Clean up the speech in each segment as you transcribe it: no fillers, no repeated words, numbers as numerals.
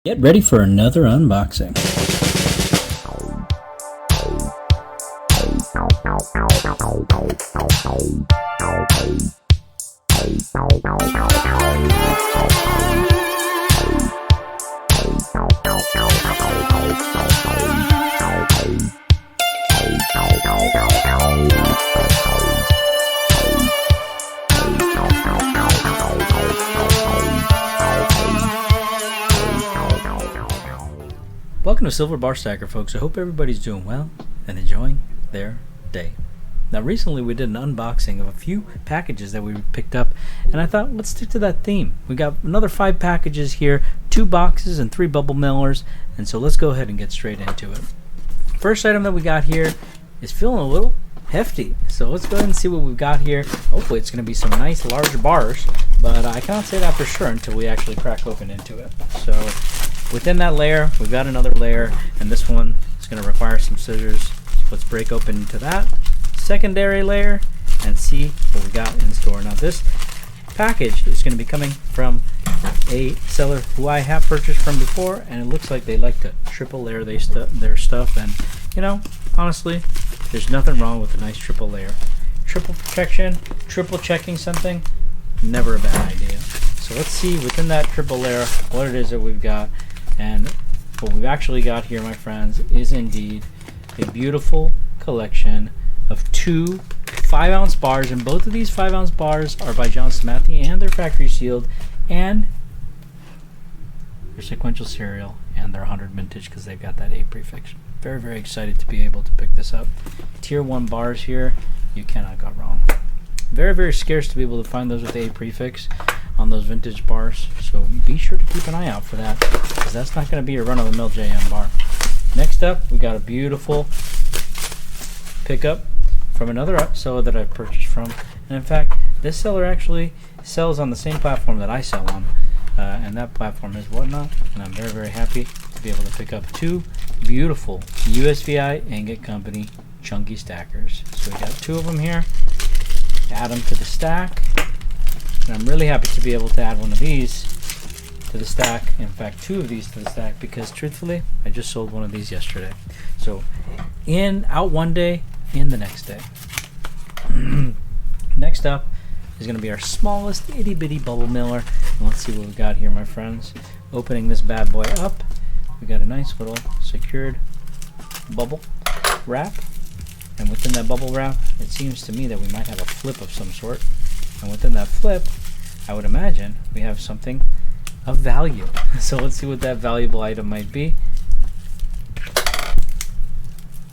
Get ready for another unboxing. Welcome to Silver Bar Stacker, folks. I hope everybody's doing well and enjoying their day. Now, recently we did an unboxing of a few packages that we picked up, and I thought, let's stick to that theme. We got another 5 packages here, 2 boxes and 3 bubble mailers, and so let's go ahead and get straight into it. First item that we got here is feeling a little hefty, so let's go ahead and see what we've got here. Hopefully it's going to be some nice large bars, but I cannot say that for sure until we actually crack open into it. So within that layer, we've got another layer, and this one is going to require some scissors. So let's break open into that secondary layer and see what we got in store. Now, this package is going to be coming from a seller who I have purchased from before, and it looks like they like to triple layer their stuff. And you know, honestly, there's nothing wrong with a nice triple layer. Triple protection, triple checking something, never a bad idea. So let's see within that triple layer what it is that we've got. And what we've actually got here, my friends, is indeed a beautiful collection of 2 5-ounce bars, and both of these 5-ounce bars are by Matthey, and they're factory sealed, and they're sequential serial, and they're 100 vintage because they've got that A prefix. Very, very excited to be able to pick this up. Tier 1 bars here, you cannot go wrong. Very, very scarce to be able to find those with A prefix on those vintage bars, so be sure to keep an eye out for that, because that's not going to be a run-of-the-mill JM bar. Next up, we got a beautiful pickup from another seller that I've purchased from, and in fact, this seller actually sells on the same platform that I sell on, and that platform is Whatnot, and I'm very, very happy to be able to pick up 2 beautiful USVI Ingot Company chunky stackers. So we got 2 of them here. Add them to the stack, and I'm really happy to be able to add one of these to the stack, in fact 2 of these to the stack, because truthfully I just sold one of these yesterday. So out one day, in the next day. Next up is going to be our smallest itty bitty bubble mailer, and let's see what we got here, my friends. Opening this bad boy up, we got a nice little secured bubble wrap. And within that bubble wrap, it seems to me that we might have a flip of some sort. And within that flip, I would imagine we have something of value. So let's see what that valuable item might be.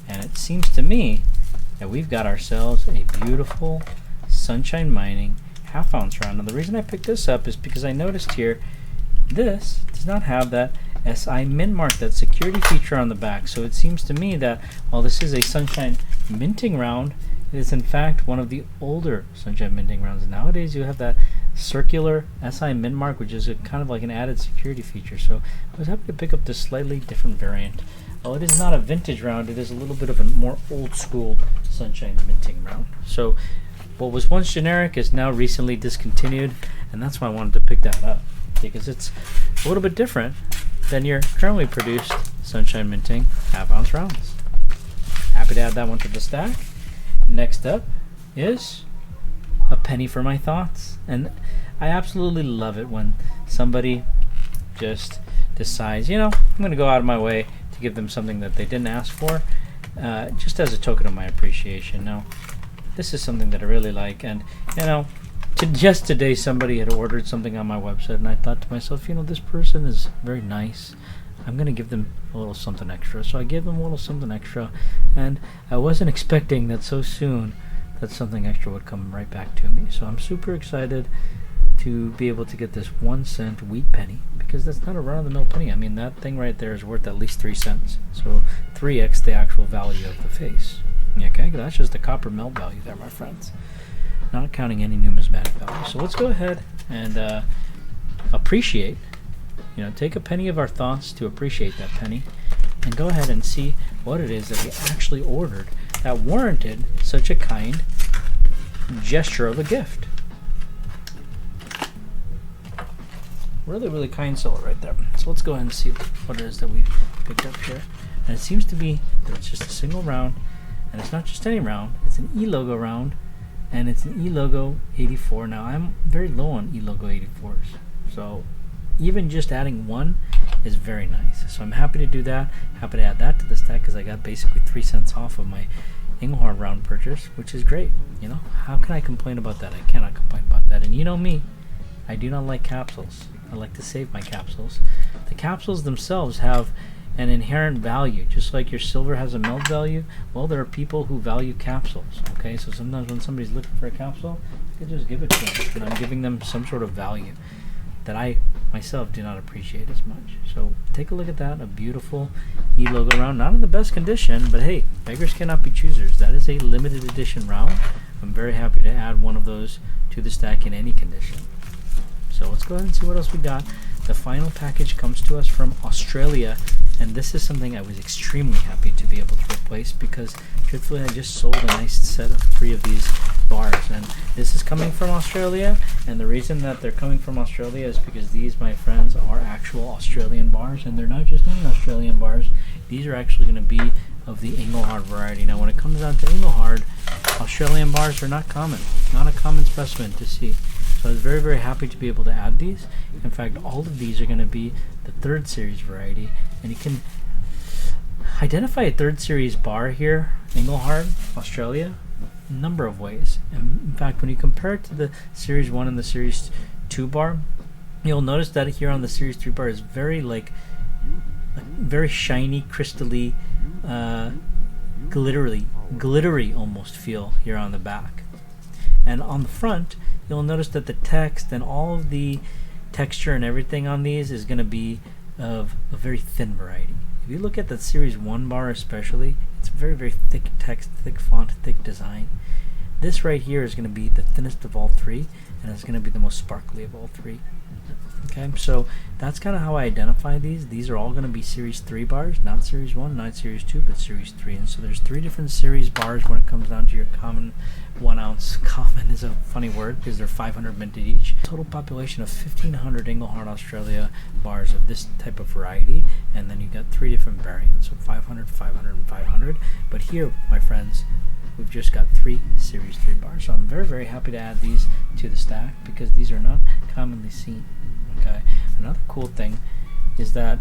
And it seems to me that we've got ourselves a beautiful Sunshine Mining half-ounce round. Now, the reason I picked this up is because I noticed here this does not have that SI mint mark, that security feature on the back. So it seems to me that while this is a Sunshine minting round, it is in fact one of the older Sunshine minting rounds. Nowadays you have that circular SI mint mark, which is kind of like an added security feature. So I was happy to pick up this slightly different variant. While it is not a vintage round, it is a little bit of a more old school Sunshine minting round. So what was once generic is now recently discontinued, and that's why I wanted to pick that up, because it's a little bit different than your currently produced Sunshine minting half-ounce rounds. Happy to add that one to the stack. Next up is a penny for my thoughts, and I absolutely love it when somebody just decides, you know, I'm going to go out of my way to give them something that they didn't ask for, just as a token of my appreciation. Now, this is something that I really like, and you know, just today somebody had ordered something on my website, and I thought to myself, you know, this person is very nice. I'm going to give them a little something extra. So I gave them a little something extra, and I wasn't expecting that so soon that something extra would come right back to me. So I'm super excited to be able to get this 1 cent wheat penny, because that's not a run-of-the-mill penny. I mean, that thing right there is worth at least 3 cents. So 3x the actual value of the face. Okay, that's just the copper melt value there, my friends. Not counting any numismatic value. So let's go ahead and appreciate, you know, take a penny of our thoughts to appreciate that penny, and go ahead and see what it is that we actually ordered that warranted such a kind gesture of a gift. really kind seller right there. So let's go ahead and see what it is that we picked up here. And it seems to be that it's just a single round, and it's not just any round, it's an E-Logo round, and it's an E-Logo 84. Now I'm very low on E-Logo 84s, so even just adding one is very nice. So I'm happy to do that, happy to add that to the stack, because I got basically 3 cents off of my Engelhard round purchase, which is great. You know, how can I complain about that? I cannot complain about that. And you know me, I do not like capsules. I like to save my capsules. The capsules themselves have an inherent value, just like your silver has a melt value. Well, there are people who value capsules. Okay, so sometimes when somebody's looking for a capsule, I can just give it to them, and I'm giving them some sort of value that I myself do not appreciate as much. So take a look at that, a beautiful E-Logo round, not in the best condition, but hey, beggars cannot be choosers. That is a limited edition round. I'm very happy to add one of those to the stack in any condition. So let's go ahead and see what else we got. The final package comes to us from Australia, and this is something I was extremely happy to be able to replace, because truthfully I just sold a nice set of 3 of these bars, and this is coming from Australia. And the reason that they're coming from Australia is because these, my friends, are actual Australian bars, and they're not just any Australian bars. These are actually going to be of the Engelhard variety. Now when it comes down to Engelhard, Australian bars are not common, not a common specimen to see. So I was very happy to be able to add these. In fact, all of these are going to be the 3rd series variety, and you can identify a 3rd series bar here, Engelhard, Australia, a number of ways. And in fact, when you compare it to the Series 1 and the Series 2 bar, you'll notice that here on the Series 3 bar is very very shiny, crystally, glittery almost feel here on the back. And on the front, you'll notice that the text and all of the texture and everything on these is going to be of a very thin variety. If you look at the Series 1 bar especially, it's very thick text, thick font, thick design. This right here is going to be the thinnest of all 3, and it's going to be the most sparkly of all 3. Okay, so that's kind of how I identify these. These are all going to be Series 3 bars, not Series 1, not Series 2, but Series 3. And so there's 3 different series bars when it comes down to your common 1 ounce. Common is a funny word because they're 500 minted each. Total population of 1,500 Engelhard Australia bars of this type of variety, and then you got 3 different variants, so 500, 500, and 500. But here, my friends, we've just got 3 Series 3 bars. So I'm very happy to add these to the stack because these are not commonly seen. Okay. Another cool thing is that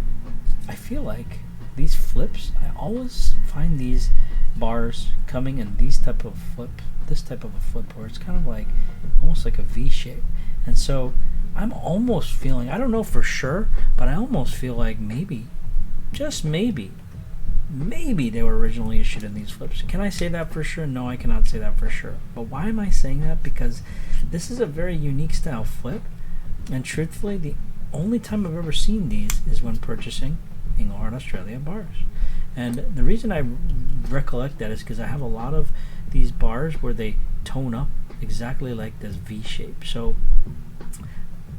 I feel like these flips, I always find these bars coming in this type of a flip where it's kind of like almost like a V shape. And so I'm almost feeling, I don't know for sure, but I almost feel like maybe, just maybe they were originally issued in these flips. Can I say that for sure? No, I cannot say that for sure. But why am I saying that? Because this is a very unique style flip, and truthfully the only time I've ever seen these is when purchasing Engelhard Australia bars. And the reason I recollect that is because I have a lot of these bars where they tone up exactly like this V shape. So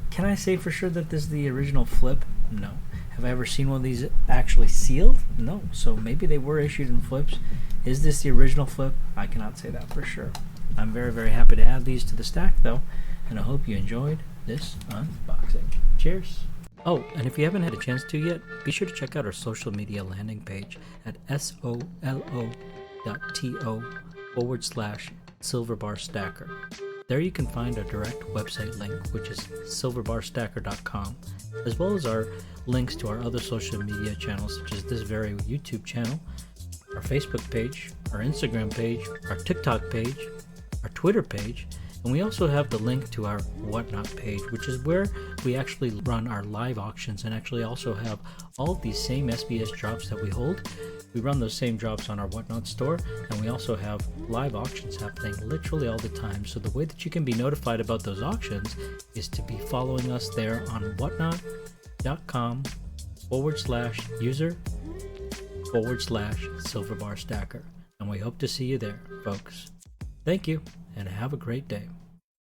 can I say for sure that this is the original flip? No. Have I ever seen one of these actually sealed? No. So maybe they were issued in flips. Is this the original flip? I cannot say that for sure. I'm very happy to add these to the stack though, and I hope you enjoyed this unboxing. Cheers. Oh, and if you haven't had a chance to yet, be sure to check out our social media landing page at solo.to/silverbarstacker. There you can find our direct website link, which is silverbarstacker.com, as well as our links to our other social media channels, such as this very YouTube channel, our Facebook page, our Instagram page, our TikTok page, our Twitter page, and we also have the link to our Whatnot page, which is where we actually run our live auctions and actually also have all of these same SBS drops that we hold. We run those same drops on our Whatnot store, and we also have live auctions happening literally all the time. So the way that you can be notified about those auctions is to be following us there on whatnot.com/user/silverbarstacker. And we hope to see you there, folks. Thank you, and have a great day.